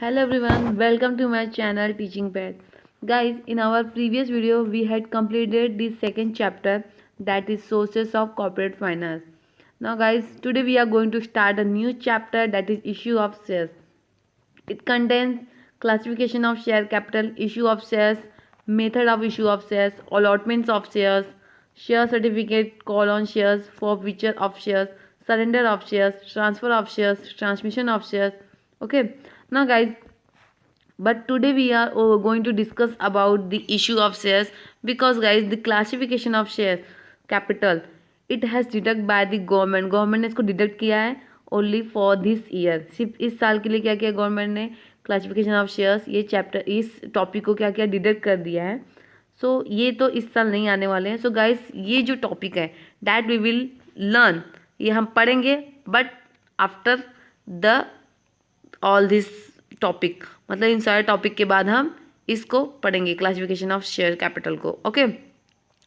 Hello everyone, welcome to my channel Teaching Pad. Guys, in our previous video we had completed the second chapter, that is sources of corporate finance. Now guys, today we are going to start a new chapter, that is issue of shares. It contains classification of share capital, issue of shares, method of issue of shares, allotments of shares, share certificate, call on shares, forfeiture of shares, surrender of shares, transfer of shares, transmission of shares. Okay, now guys, but today we are going to discuss about the issue of shares, because guys the classification of shares capital, it has deduct by the government ने इसको deduct किया है only for this year, सिर्फ इस साल के लिए क्या किया गवर्नमेंट ने, क्लासिफिकेशन ऑफ शेयर्स, ये चैप्टर इस टॉपिक को क्या किया, डिडक्ट कर दिया है. सो ये तो इस साल नहीं आने वाले हैं. सो गाइस ये जो टॉपिक है दैट वी विल लर्न, ये हम पढ़ेंगे but after the all this topic, मतलब इन सारे टॉपिक के बाद हम इसको पढ़ेंगे, क्लासिफिकेशन ऑफ शेयर कैपिटल को. Okay,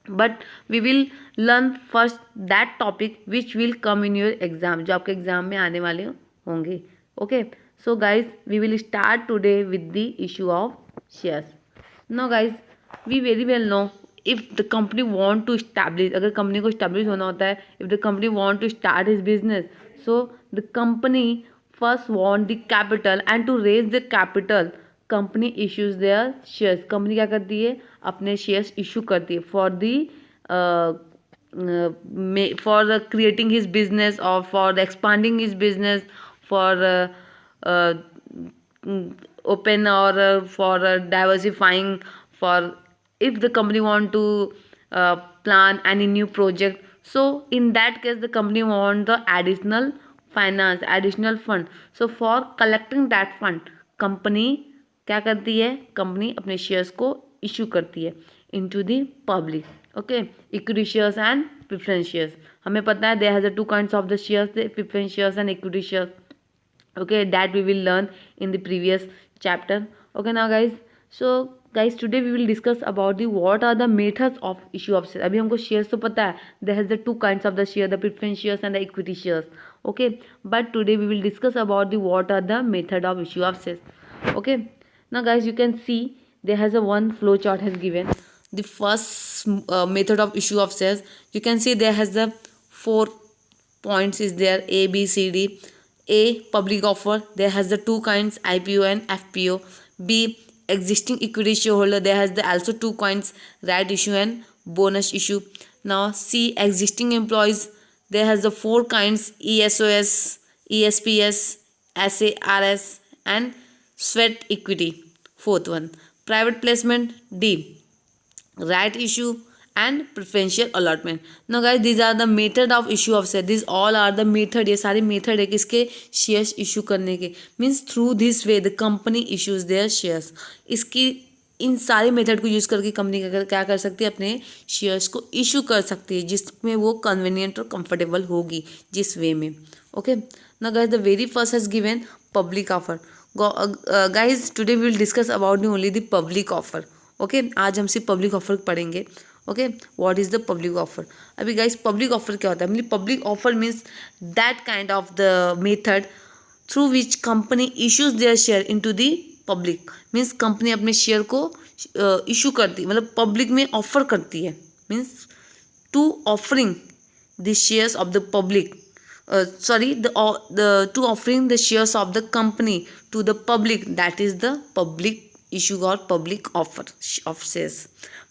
but we will learn first that topic which will come in your exam, जो आपके एग्जाम में आने वाले होंगे. Okay, so guys we will start today with the issue of shares. No guys, we very well know if the company want to establish, अगर company को establish होना होता है, if the company want to start his business, so the company first want the capital, and to raise the capital company issues their shares. Company क्या करती है, अपने shares issue करती है for the for creating his business or for expanding his business, for open or for diversifying, for if the company want to plan any new project, so in that case the company want the additional finance, additional fund. So for collecting that fund company क्या करती है, company अपने shares को issue करती है into the public. Okay, equity shares and preference shares. हमें पता है there has two kinds of the shares, preference shares and equity shares. Okay, that we will learn in the previous chapter. Okay now guys, so guys today we will discuss about the what are the methods of issue of share. अभी हमको shares तो पता है, there has the two kinds of the share, the preference shares and the equity shares. Okay, but today we will discuss about the what are the method of issue of shares. Okay, now guys you can see there has a one flow chart has given. The first method of issue of shares, you can see there has the 4 points is there, A B C D. A, public offer, there has the two kinds, IPO and FPO. B, existing equity shareholder, there has the also two kinds, right issue and bonus issue. Now C, existing employees, there has the 4 kinds, ESOS, ESPS, SARS and sweat equity. Fourth one, private placement. D, right issue and preferential allotment. Now guys, these are the method of issue of share. These all are the method, ये सारे method है किसके, shares issue करने के. Means through this way the company issues their shares. इसकी इन सारे method को use करके कंपनी क्या कर सकती है, अपने शेयर्स को इशू कर सकती है जिसमें वो कन्वीनियंट और कंफर्टेबल होगी, जिस वे में. Okay, now guys the very first has given public offer. Guys today we will discuss about the only the public offer. Okay, आज हम सिर्फ पब्लिक ऑफर पढ़ेंगे. Okay, what is the public offer. अभी guys public offer क्या होता है, मतलब public offer means that kind of the method through which company issues their share into the public. Means company अपने शेयर को issue करती है, मतलब पब्लिक में ऑफर करती है. Means to offering the shares of the public, sorry the to offering the shares of the company to the public, that is the public issue और public offer of shares.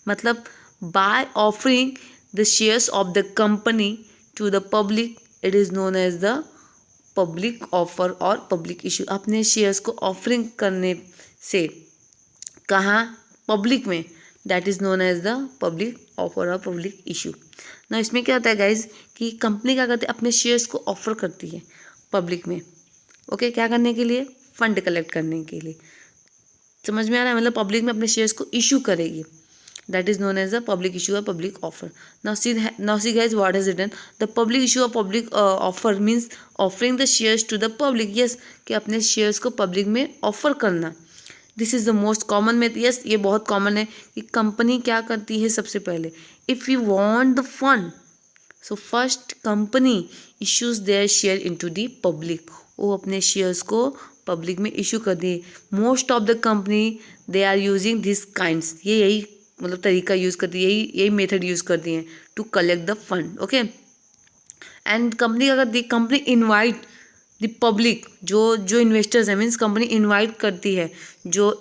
मतलब by offering the shares of the company to the public, it is known as the public offer और public issue. अपने shares को offering करने से कहाँ, public में, that is known as the public offer और public issue. ना इसमें क्या होता है गाइज कि कंपनी क्या करती है, अपने शेयर्स को ऑफर करती है पब्लिक में. ओके, क्या करने के लिए, फंड कलेक्ट करने के लिए. समझ में आ रहा है, मतलब पब्लिक में अपने शेयर्स को इशू करेगी, that is known as the public issue or public offer. Now see guys what is written, the public issue or public offer means offering the shares to the public. yes, कि अपने shares को public में offer करना. this is the most common method. yes, ये बहुत common है कि company क्या करती है, सबसे पहले if you want the fund, so first company issues their share into the public. वो अपने शेयर्स को पब्लिक में इशू कर दिए। Most of the company they are using this kinds, ये यही मतलब तरीका यूज़ करती है, यही मेथड यूज़ करती हैं to collect the fund. Okay, and company अगर the company invite the public, जो इन्वेस्टर्स हैं, मीन्स कंपनी इनवाइट करती है जो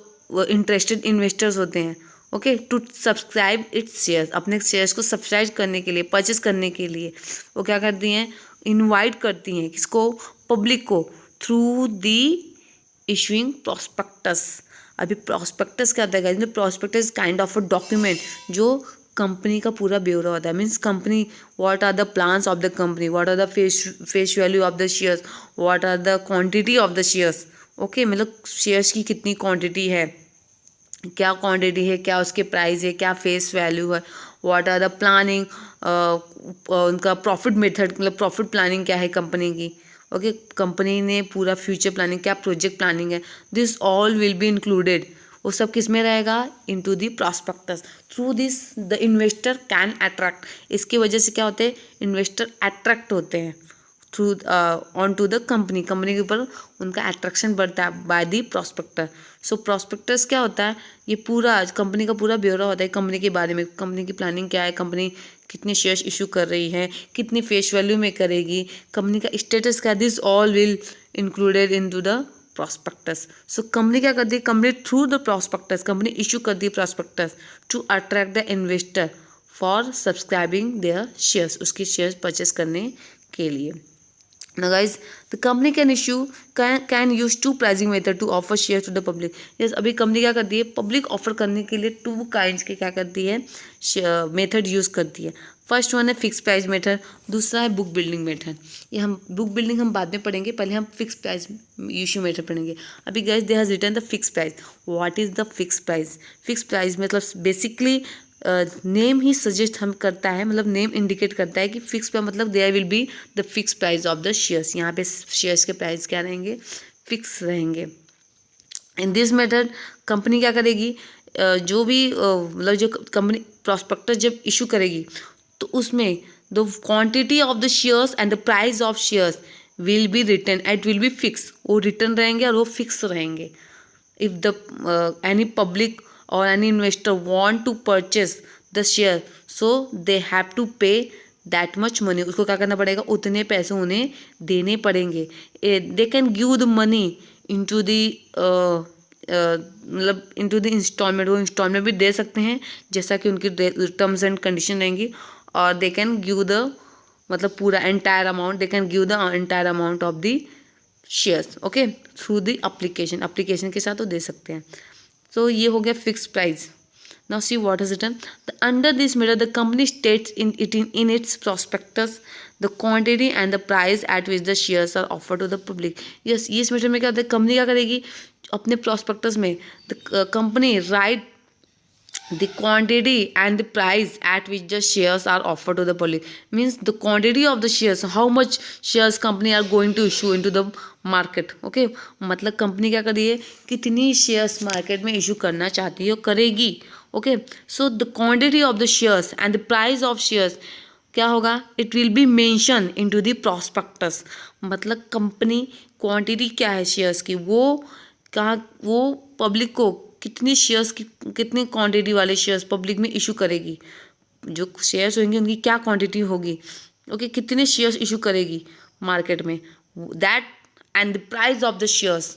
इंटरेस्टेड इन्वेस्टर्स होते हैं, okay, to subscribe its shares, अपने शेयर्स को सब्सक्राइब करने के लिए, परचेस करने के लिए वो क्या करती हैं, इनवाइट करती हैं किसको, पब्लिक को, थ्रू दी इशूइंग प्रॉस्पेक्टस। अभी प्रॉस्पेक्टस क्या होता है guys, prospectus kind of a document जो कंपनी का पूरा ब्यौरा होता है, means company, what are the plans of the company, what are the face value of the shares, what are the quantity of the shares. Okay, मतलब shares की कितनी quantity है, क्या क्वांटिटी है, क्या उसके प्राइस है, क्या फेस वैल्यू है, व्हाट आर द प्लानिंग, उनका प्रॉफिट मेथड, मतलब प्रॉफिट प्लानिंग क्या है कंपनी की। ओके, कंपनी ने पूरा फ्यूचर प्लानिंग, क्या प्रोजेक्ट प्लानिंग है, this all will be included. वो सब किस में रहेगा, into the prospectus. Through this the investor can attract, इसकी वजह से क्या होते हैं, इन्वेस्टर अट्रैक्ट होते हैं through on to the company, company के ऊपर उनका अट्रैक्शन बढ़ता है by the prospector. So prospectus क्या होता है, ये पूरा कंपनी का पूरा ब्यौरा होता है कंपनी के बारे में, कंपनी की प्लानिंग क्या है, कंपनी कितने शेयर्स इशू कर रही है, कितनी फेस वैल्यू में करेगी, कंपनी का स्टेटस क्या, this all will included in to the prospectus. So company क्या करती है, company through the prospectus, company issue करती है prospectus to attract the investor for subscribing their shares, उसके शेयर्स परचेस करने के लिए। Now guys, the company can use two pricing method to offer shares to the public. Yes, अभी company क्या करती है, पब्लिक ऑफर करने के लिए टू काइंड्स के क्या करती है, मेथड यूज़ करती है। फर्स्ट वन है फिक्स प्राइस मेथड, दूसरा है बुक बिल्डिंग मेथड। ये हम बुक बिल्डिंग हम बाद में पढ़ेंगे, पहले हम फिक्स प्राइस इशू मेथड पढ़ेंगे। अभी guys they has written the fix price. What is the fix price? Fix price मतलब बेसिकली नेम ही सजेस्ट हम करता है, मतलब नेम इंडिकेट करता है कि फिक्स प्राइस मतलब there will be the fix price of the shares, यहाँ पे शेयर्स के प्राइस क्या रहेंगे, फिक्स रहेंगे। इन दिस मेथड कंपनी क्या करेगी, जो भी मतलब जो कंपनी प्रॉस्पेक्टस जब इशू करेगी तो उसमें the quantity of the shares and the price of shares will be written, it will be fix, वो रिटर्न रहेंगे और वो फिक्स रहेंगे। If the any public or any investor want to purchase the share, so they have to pay that much money, उसको क्या करना पड़ेगा, उतने पैसे उन्हें देने पड़ेंगे। they can give the money into the मतलब into the installment, वो इंस्टॉलमेंट भी दे सकते हैं जैसा कि उनकी टर्म्स एंड कंडीशन रहेंगी, और they can give the मतलब पूरा entire amount, they can give the entire amount of the shares, okay, through the application के साथ वो दे सकते हैं। तो ये हो गया fix price. Now see what is written, the under this method the company states in its prospectus the quantity and the price at which the shares are offer to the public. Yes, इस method में क्या होता है, company क्या करेगी, अपने prospectus में the company right the quantity and the price at which the shares are offered to the public, means the quantity of the shares, how much shares company are going to issue into the market। okay, मतलब company क्या कर रही है, कितनी shares market में issue करना चाहती है, करेगी। Okay, so the quantity of the shares and the price of shares क्या होगा, it will be mention into the prospectus. मतलब कंपनी क्वांटिटी क्या है शेयर्स की, वो कहाँ, वो पब्लिक को कितनी शेयर्स की, कितनी क्वांटिटी वाले शेयर्स पब्लिक में इशू करेगी, जो शेयर्स होंगे उनकी क्या क्वांटिटी होगी, ओके, कितने शेयर्स इशू करेगी मार्केट में, that and the price of the shares,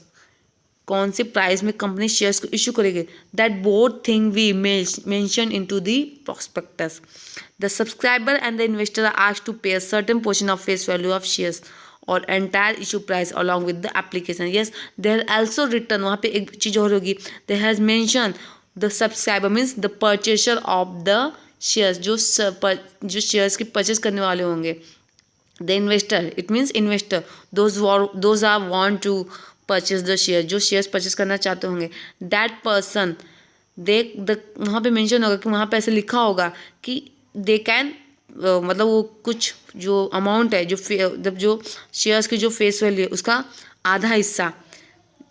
कौन से प्राइस में कंपनी शेयर्स को इशू करेगी, that both thing we mention into the prospectus. The subscriber and the investor are asked to pay a certain portion of face value of shares और entire issue price along with the application. Yes, there also return, वहाँ पे एक चीज़ और होगी, there has mention the subscriber means the purchaser of the shares, जो shares की purchase करने वाले होंगे, the investor, it means investor, those are want to purchase the share, जो शेयर्स परचेस करना चाहते होंगे, दैट पर्सन वहाँ पे मेंशन होगा कि वहाँ पे ऐसे लिखा होगा कि दे कैन मतलब वो कुछ जो अमाउंट है, जब जो शेयर्स की जो फेस वैल्यू है उसका आधा हिस्सा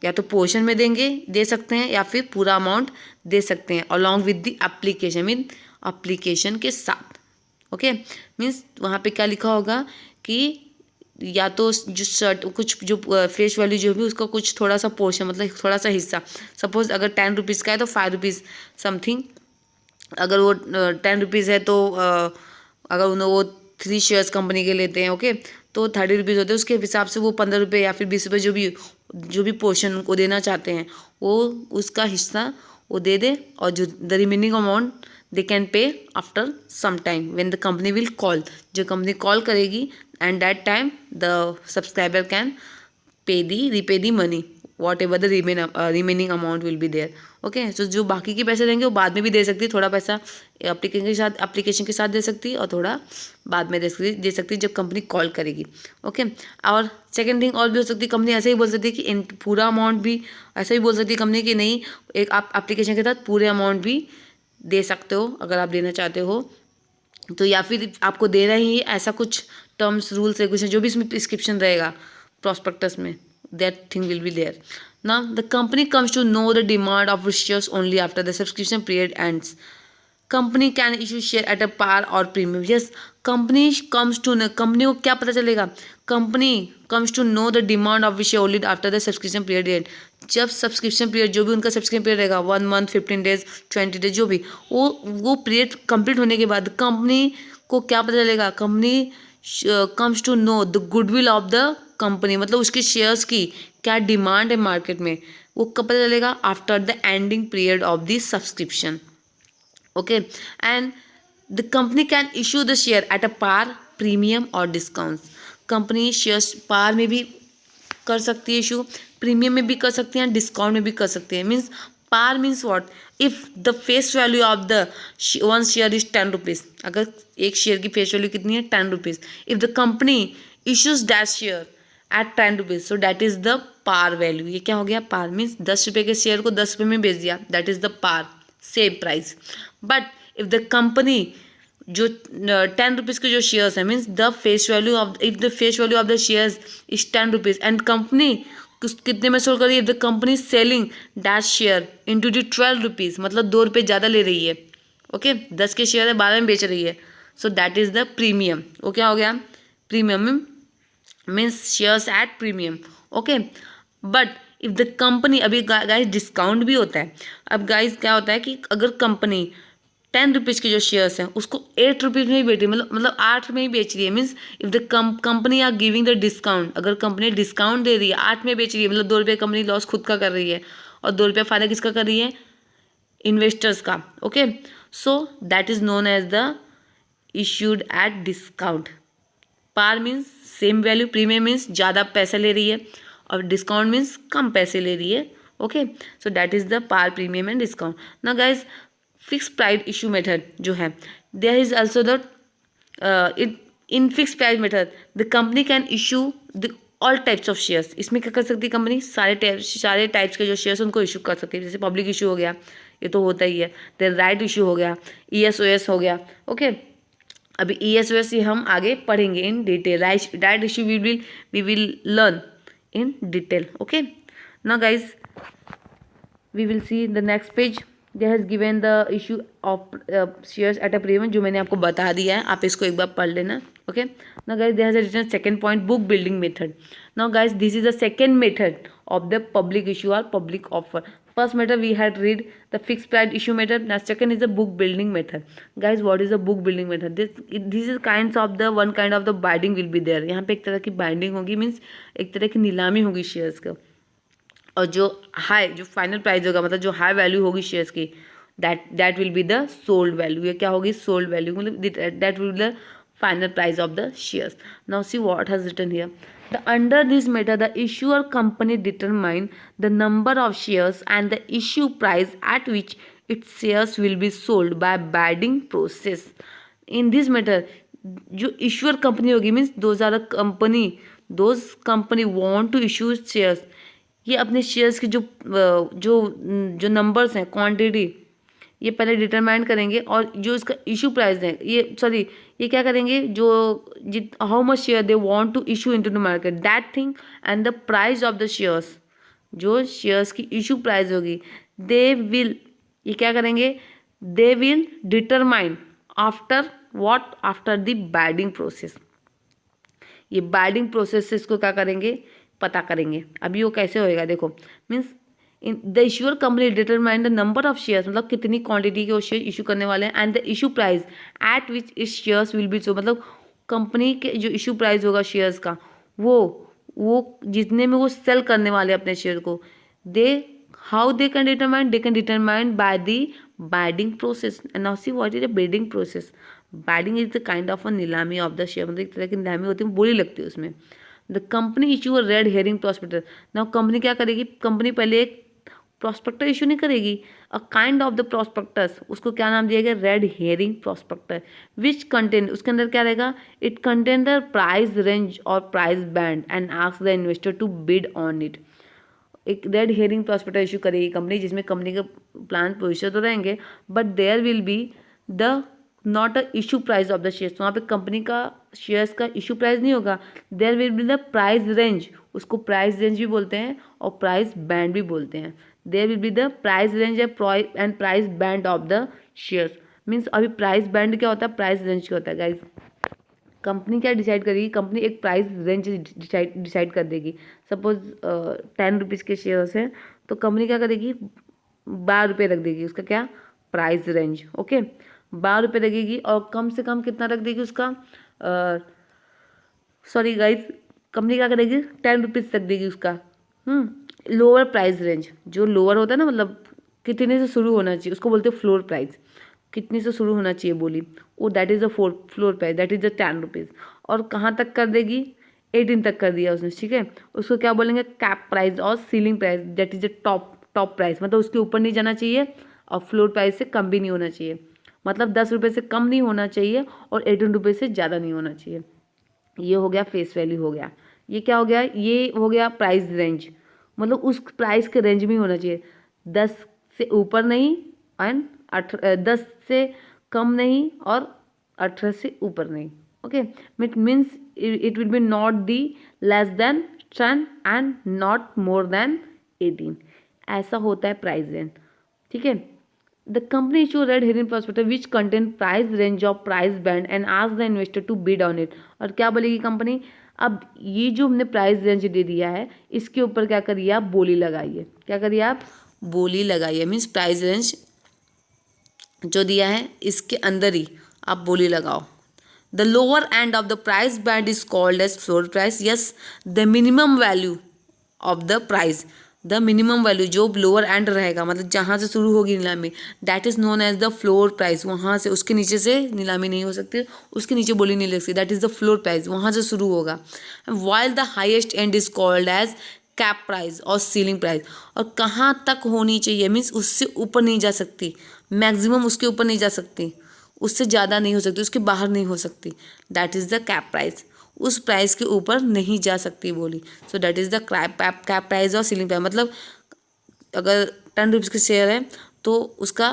या तो पोर्शन में दे सकते हैं या फिर पूरा अमाउंट दे सकते हैं along with the application, mean application के साथ। ओके, मीन्स वहाँ पे क्या लिखा होगा कि या तो जो सर्ट कुछ जो फेस वैल्यू जो भी उसका कुछ थोड़ा सा पोर्शन मतलब थोड़ा सा हिस्सा, सपोज अगर 10 रुपीज़ का है तो 5 रुपीज़ समथिंग, अगर वो 10 रुपीज़ है तो अगर उन्हें वो 3 शेयर्स कंपनी के लेते हैं, ओके, तो 30 रुपीज़ होते हैं, उसके हिसाब से वो 15 रुपये या फिर 20 रुपये जो भी पोर्शन उनको देना चाहते हैं वो उसका हिस्सा वो दे दे, और जो the remaining amount they can pay after some time when the company will call, जो कंपनी कॉल करेगी, and that time the subscriber can repay the money whatever the remaining amount will be there, okay. So जो बाकी के पैसे देंगे वो बाद में भी दे सकती है, थोड़ा पैसा एप्लीकेशन के साथ दे सकती है और थोड़ा बाद में दे सकती है जब कंपनी कॉल करेगी, ओके। और सेकंड थिंग और भी हो सकती है, कंपनी ऐसे ही बोल सकती है कि पूरा अमाउंट भी, ऐसा भी बोल सकती है कंपनी कि नहीं, एक आप एप्लीकेशन के साथ पूरे अमाउंट भी दे सकते हो अगर आप देना चाहते हो तो, या फिर आपको देना ही ऐसा कुछ टर्म्स रूल्स रेगुलेशन जो भी इसमें प्रिस्क्रिप्शन रहेगा prospectus में, that thing will be there. Now the company comes to know the demand of shares only after the subscription period ends. Company can issue share at a par or premium. Yes, company comes to know, company को क्या पता चलेगा, company comes to know the demand of share only after the subscription period end. जब subscription period जो भी उनका subscription period रहेगा 1 month 15 days 20 days जो भी वो पीरियड कंप्लीट होने के बाद कंपनी को क्या पता चलेगा, company comes to know the goodwill of the company, मतलब उसके शेयर्स की क्या डिमांड है मार्केट में, वो कब पता चलेगा, after the ending period of the subscription, okay. And the company can issue the share at a par premium और डिस्काउंट, कंपनी शेयर्स पार में भी कर सकती है इशू, प्रीमियम में भी कर सकती हैं, डिस्काउंट में भी कर सकती है। Means par means what, if the face value of the one share is 10 rupees, अगर एक शेयर की फेस वैल्यू कितनी है 10 rupees, if the company issues that share at 10 rupees, so that is the par value. ये क्या हो गया, पार means 10 रुपये के शेयर को 10 रुपये में बेच दिया, that is the par, same price. But if the company जो 10 रुपीज़ के जो शेयर्स है means the face value of, if the face value of the shares is 10 rupees and company कितने में सोल्ड कर रही है, the company selling dash share into the 12 rupees, मतलब 2 रुपये ज़्यादा ले रही है, ओके, 10 के शेयर है 12 में बेच रही है, सो दैट इज द प्रीमियम। वो क्या हो गया, premium means shares at premium, okay. But if the company, अभी गाइस डिस्काउंट भी होता है, अब गाइस क्या होता है कि अगर कंपनी 10 रुपीज़ के जो शेयर्स हैं उसको 8 रुपीज़ में ही बेच रही है, मतलब 8 में ही बेच रही है, means if the company are giving the discount, अगर कंपनी डिस्काउंट दे रही है 8 में बेच रही है, मतलब 2 रुपये कंपनी लॉस खुद का कर रही है और 2 रुपये फायदा किसका कर रही है, इन्वेस्टर्स का, okay. So that is known as the issued at discount. Par means same value, premium means ज़्यादा पैसे ले रही है और डिस्काउंट मीन्स कम पैसे ले रही है, okay. So that is the par, premium and discount. ना guys fix price issue method जो है, there is also the in fix price method the company can issue the all types of shares. इसमें क्या कर सकती है company, सारे types के जो शेयर्स उनको इशू कर सकती है, जैसे पब्लिक इशू हो गया, ये तो होता ही है, देन राइट इशू हो गया, ESOS हो गया, ओके। अभी ESOS ये हम आगे पढ़ेंगे in detail, right issue we will learn in detail, okay. Now guys we will see the next page, they has given the issue of shares at a premium, जो मैंने आपको बता दिया है, आप इसको एक बार पढ़ लेना, okay. Now guys there has written second point, book building method. Now guys this is the second method of the public issue और public offer. First method we had read the fixed price issue method. Now second is the book building method. Guys, what is the book building method? This is kinds of the one kind of the binding will be there. यहाँ पे एक तरह की binding होगी, means एक तरह की नीलामी होगी शेयर्स का, और जो हाई जो फाइनल प्राइस होगा, मतलब जो हाई वैल्यू होगी शेयर्स की, that will be the sold value. ये क्या होगी, सोल्ड वैल्यू, मतलब that will be the final price of the shares. Now see what has written here, the under this method the issuer company determine the number of shares and the issue price at which its shares will be sold by bidding process. In this method जो issuer company होगी, means those company want to issue shares, ये अपने shares की जो जो जो numbers हैं, quantity, ये पहले डिटरमाइन करेंगे, और जो इसका इशू प्राइस है, ये क्या करेंगे, जो how much share they want to issue into the market, that thing and the price of the shares, जो शेयर्स की इशू प्राइस होगी, ये क्या करेंगे, they will determine after what, after the biding process. ये बाइडिंग प्रोसेस से इसको क्या करेंगे, पता करेंगे। अभी वो कैसे होएगा देखो, means in the issuer company determine the number of shares, मतलब कितनी क्वांटिटी के वो शेयर इशू करने वाले हैं, and the issue price at विच इस शेयर्स विल बी सो, मतलब कंपनी के जो इशू प्राइस होगा शेयर्स का, वो जितने में वो सेल करने वाले हैं अपने शेयर को, they how they can determine by the biding process. And now see what is a bidding process. Bidding is the kind of a नीलामी ऑफ द शेयर, मतलब एक तरह की नीलामी होती है, बोली लगती है उसमें। The company issue a red herring prospectus. Now company क्या करेगी, कंपनी पहले एक प्रॉस्पेक्टर इशू नहीं करेगी, a kind of the prospectus, उसको क्या नाम दिया गया, red herring prospector, which contain, उसके अंदर क्या रहेगा, it contain the price range और price band and ask the investor to bid on it. एक रेड हेयरिंग प्रॉस्पेक्टर इशू करेगी कंपनी, जिसमें कंपनी के प्लान पोजिशन तो रहेंगे, but there will be the not a issue price of the shares, वहाँ पे company का shares का इशू प्राइस नहीं होगा, there will be the price range, उसको प्राइस रेंज भी बोलते हैं और प्राइस बैंड भी बोलते हैं। There will be the price range and price band of the shares. Means अभी प्राइस बैंड क्या होता है, प्राइस रेंज क्या होता है गाइज। कंपनी क्या डिसाइड करेगी, कंपनी एक प्राइस रेंज डिसाइड कर देगी। सपोज 10 रुपीज़ के शेयर्स हैं, तो कंपनी क्या करेगी, 12 रुपये रख देगी उसका क्या, प्राइस रेंज। ओके, 12 रुपये रखेगी, और कम से कम कितना रख देगी उसका, सॉरी गाइज, कंपनी क्या करेगी, 10 रुपीज़ रख देगी उसका लोअर प्राइस रेंज। जो लोअर होता है ना, मतलब कितने से शुरू होना चाहिए, उसको बोलते हैं फ्लोर प्राइस। कितने से शुरू होना चाहिए बोली, वो that is the floor price, that is the 10 rupees. और कहाँ तक कर देगी, 18 तक कर दिया उसने, ठीक है। उसको क्या बोलेंगे, कैप प्राइस और ceiling price, that is the top price, मतलब उसके ऊपर नहीं जाना चाहिए और फ्लोर प्राइस से कम भी नहीं होना चाहिए, मतलब 10 रुपये से कम नहीं होना चाहिए और 18 रुपये से ज़्यादा नहीं होना चाहिए। ये हो गया फेस वैल्यू हो गया। ये क्या हो गया, ये हो गया प्राइस रेंज, मतलब उस प्राइस के रेंज में ही होना चाहिए, 10 से ऊपर नहीं एंड 10 से कम नहीं और 18 से ऊपर नहीं। Okay, it means it will be not the less than 10 and not more than 18। ऐसा होता है प्राइस रेंज, ठीक है। The company issue a red herring prospectus which contain price range of price band and ask the investor to bid on it। और क्या बोलेगी company, अब ये जो हमने प्राइस रेंज दे दिया है, इसके ऊपर क्या करिए आप, बोली लगाइए। क्या करिए आप, बोली लगाइए। मीन्स प्राइस रेंज जो दिया है इसके अंदर ही आप बोली लगाओ। The lower end of the price band is called as floor price. Yes, the minimum value of the price, the minimum value जो लोअर एंड रहेगा, मतलब जहाँ से शुरू होगी नीलामी, that is known as the floor price. वहाँ से, उसके नीचे से नीलामी नहीं हो सकती, उसके नीचे बोली नहीं लग सकती, that is the floor price, वहाँ से शुरू होगा। While the highest end is called as cap price और सीलिंग प्राइस। और कहाँ तक होनी चाहिए, मीन्स उससे ऊपर नहीं जा सकती, मैक्सिमम उसके ऊपर नहीं जा सकती, उससे ज़्यादा नहीं हो सकती, उसके बाहर नहीं हो सकती, that is the cap price. उस प्राइस के ऊपर नहीं जा सकती बोली, so that is the cap price और सीलिंग प्राइस। मतलब अगर 10 रुपीज़ के शेयर है तो उसका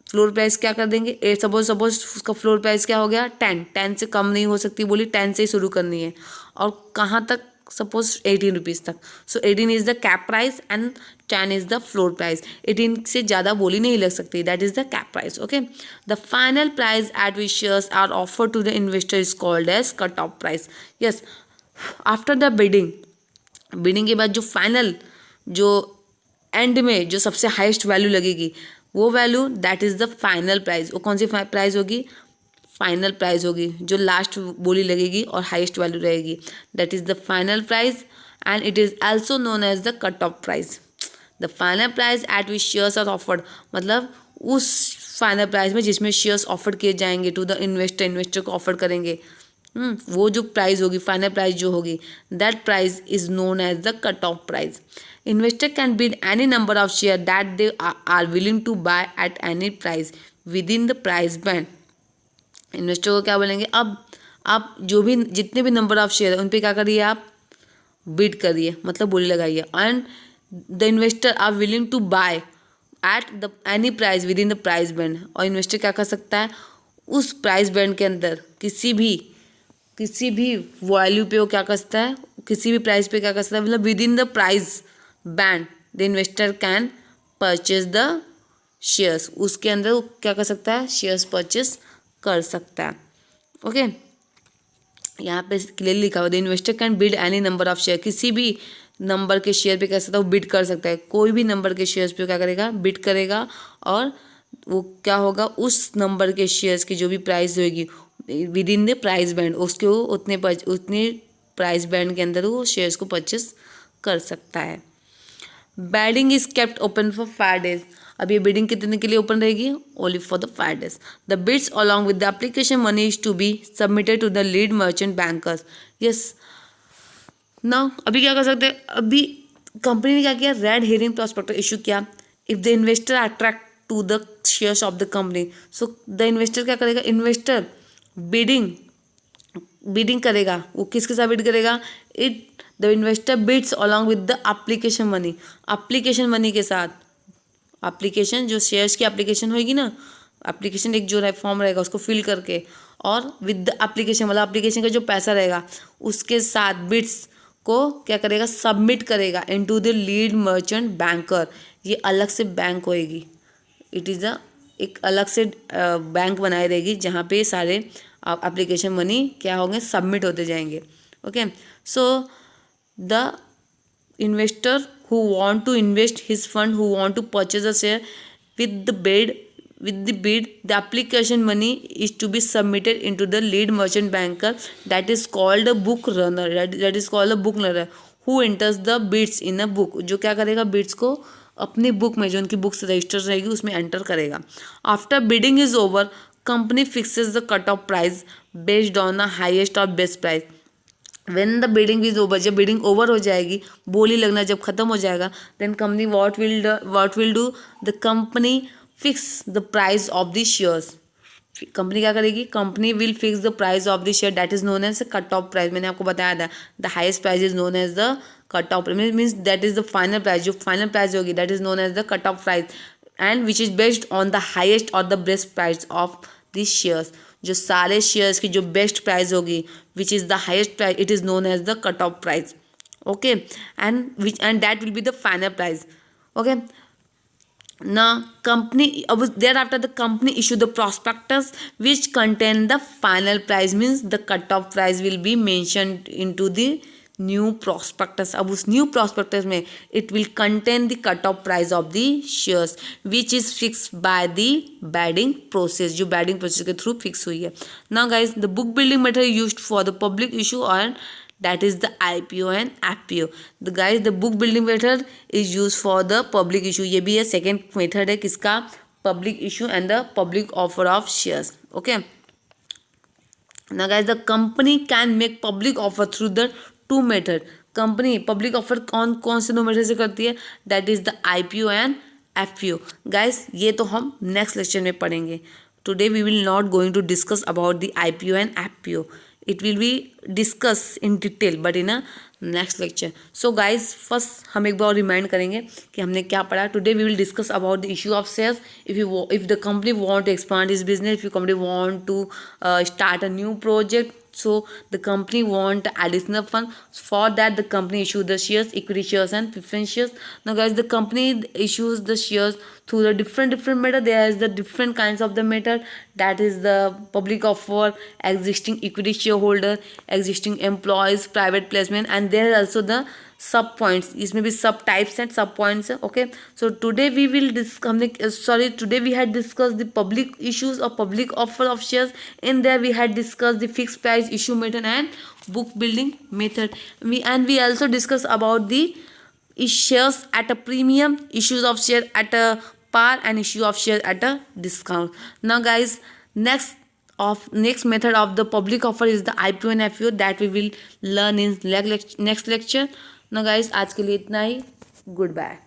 फ्लोर प्राइस क्या कर देंगे, सपोज उसका फ्लोर प्राइस क्या हो गया, 10 से कम नहीं हो सकती बोली, 10 से ही शुरू करनी है। और कहाँ तक, सपोज 18 रुपीज़ तक, so 18 is the cap price and 10 is the floor price. 18 से ज़्यादा बोली नहीं लग सकती, that is the cap price. Okay, the final price at which shares are offer to the investor is called as cut off price. Yes, after the bidding के बाद जो final, जो एंड में जो सबसे हाईएस्ट वैल्यू लगेगी, वो value that is the final price. वो कौन सी प्राइस होगी, फाइनल प्राइस होगी, जो लास्ट बोली लगेगी और हाईएस्ट वैल्यू रहेगी, that is the final price and it is also known as the cut off price. The final price at which shares are offered, मतलब उस फाइनल प्राइस में जिसमें शेयर्स ऑफर किए जाएंगे टू द इन्वेस्टर को offer करेंगे, वो जो प्राइस होगी, फाइनल प्राइस जो होगी, that price is known as the cut off price. Investor can bid any number of share that they are willing to buy at any price within the price band. Investor को क्या बोलेंगे, अब आप जो भी जितने भी number of share है उन पे क्या करिए, आप बिड करिए, मतलब बोली लगाइए। And the investor are willing to buy at the any price within the price band. और इन्वेस्टर क्या कर सकता है, उस प्राइस बैंड के अंदर किसी भी वैल्यू पे वो क्या कर सकता है, किसी भी प्राइस पे क्या कर सकता है, मतलब with in the price band the investor can purchase the shares. उसके अंदर वो क्या कर सकता है, शेयर्स परचेज कर सकता है। ओके, यहाँ पे क्लियरली लिखा हुआ the investor can bid any number of share, किसी भी नंबर के शेयर पे कह सकता है वो बिड कर सकता है, कोई भी नंबर के शेयर्स पे क्या करेगा, बिड करेगा, और वो क्या होगा, उस नंबर के शेयर्स की जो भी प्राइस होगी with in the price band, उसके वो उतने प्राइस बैंड के अंदर वो शेयर्स को परचेस कर सकता है। Wedding is kept open for 5 days। अब ये बिडिंग कितने के लिए ओपन रहेगी, only for the 5 days। The bids along with the application money is to be submitted to the lead merchant bankers. Yes ना, अभी क्या कर सकते हैं, अभी कंपनी ने क्या किया, रेड हेरिंग प्रॉस्पेक्टस इशू किया। If the investor attract to the shares of the company, so the investor क्या करेगा, इन्वेस्टर बिडिंग बिडिंग करेगा, वो किसके साथ बिड करेगा, it the investor bids along with the application money, application money के साथ, एप्लीकेशन जो शेयर्स की एप्लीकेशन होगी ना, एप्लीकेशन एक जो फॉर्म रहेगा उसको फिल करके, और विद द एप्लीकेशन मतलब एप्लीकेशन का जो पैसा रहेगा उसके साथ बिड्स को क्या करेगा, सबमिट करेगा into the lead merchant banker. ये अलग से बैंक होएगी, इट इज़ अ एक अलग से बैंक बनाई रहेगी जहाँ पे सारे एप्लीकेशन मनी क्या होंगे, सबमिट होते जाएंगे। Okay, so the investor who want to invest his fund, who want to purchase a share with the bid the application money is to be submitted into the lead merchant banker, that is called a book runner, that is called a book runner, who enters the bids in a book, जो क्या करेगा, beads को अपनी book में, जो उनकी books register रहेगी उसमें एंटर करेगा। After bidding is over company fixes the cut off price based on the highest और best price. When the bidding is over, जब बिडिंग ओवर हो जाएगी, बोली लगना जब खत्म हो जाएगा, then company what will do, the company fix the price of the shares. Company क्या करेगी, company will fix the price of the share, that is known as cut off price. मैंने आपको बताया था the highest price is known as the cut off, means that is the final price, जो final price होगी that is known as the cut off price, and which is based on the highest और the best price of the shares. जो सारे shares की जो best price होगी which is the highest price, it is known as the cut off price. Okay, and that will be the final price. Okay, now company thereafter the company issue the prospectus which contain the final price, means the cut-off price will be mentioned into the new prospectus। अब उस new prospectus में it will contain the cut-off price of the shares which is fixed by the bidding process, जो bidding process के through fix हुई है। now guys the book building method used for the public issue and that is the IPO and FPO। the guys the book building method is used for the public issue, ये भी है second method है किसका, public issue and the public offer of shares। okay, now guys the company can make public offer through the two method। Company public offer कौन कौन से दो method से करती है, that is the IPO and FPO। Guys ये तो हम नेक्स्ट लेक्चर में पढ़ेंगे। Today we will not going to discuss about the IPO and FPO, it will be discussed in detail but in a next lecture। so guys first हम एक बार remind करेंगे कि हमने क्या पढ़ा। today we will discuss about the issue of shares। if the company want to expand its business, if the company want to start a new project, so the company want additional fund, for that the company issue the shares, equity shares and preference shares। now guys the company issues the shares through the different method, there is the different kinds of the method, that is the public offer, existing equity shareholder, existing employees, private placement, and there is also the sub points, इसमें भी sub types and sub points है। Okay, so today we will today we had discuss the public issues और public offer of shares, in there we had discuss the fix price issue method and book building method. we also discuss about the shares at a premium, issues of share at a par and issue of share at a discount। now guys next method of the public offer is the IPO and FPO, that we will learn in next lecture। now guys आज के लिए इतना ही, good bye.